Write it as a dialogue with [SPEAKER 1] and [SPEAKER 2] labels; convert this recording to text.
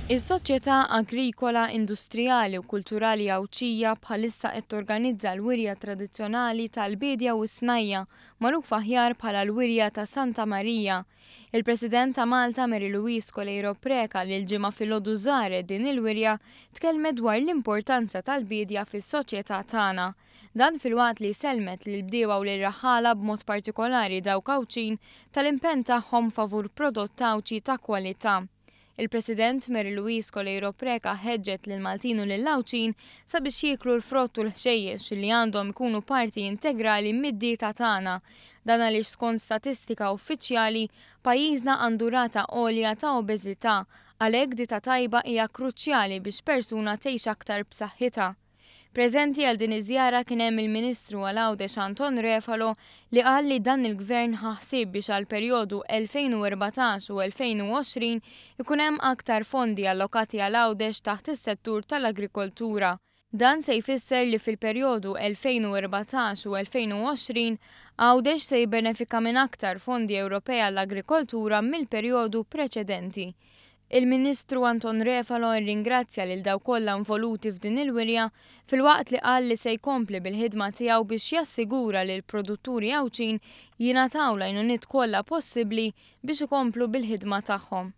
[SPEAKER 1] Is-Soċjetà Agrikola, Industrijali u Kulturali Awċija bħalissa qed torganizza l-wirja tradizzjonali tal-bidja u s-snajja magħruf aħjar bħala l-wirja ta' Santa Marija. Il-President ta' Malta Mary Louise Coleiro Preca li l-ġimgħa filgħodu żaret din il-wirja tkellmet dwar l-importanza tal-bidja fis-soċjetà tagħna. Dan filwaqt li selmet lil bdiewa u lir-raħala b'mod partikolari dawk Awċin tal-impenn tagħhom favur prodott Awċi ta' kwalità. Il-President Mary Louise Coleiro Preca ħeġġet lil Maltin u lil Awċin sabiex jieklu l-frott u l-ħxejjex li għandhom ikunu parti integrali mid-dieta tagħna. Dan għaliex skont statistika uffiċjali pajjiżna għandu rata għolja ta' obeżità, għalhekk dieta tajba hija kruċjali biex persuna tgħix aktar b'saħħitha. Preżenti għal din iż-żjara kien hemm il-Ministru għall-Għawdex Anton Refalo li qal li dan il-Gvern ħassib biex għal perjodu 2014 u 2020 ikun hemm aktar fondi allokati għall-Għawdex taħt is-settur tal-agrikoltura. Dan se jfisser li fil-perjodu 2014 u 2020 Għawdex se jibbenefika minn aktar fondi Ewropej għall-agrikoltura mill-perjodu preċedenti. Il-Ministru Anton Refalo rringrazzja lil dawk kollha involuti f'din il-wirja filwaqt li qal li se jkompli bil-ħidma tiegħu biex jassigura li l-produtturi Awċin jingħataw l-għajnuniet kollha possibbli biex ikomplu bil-ħidma tagħhom.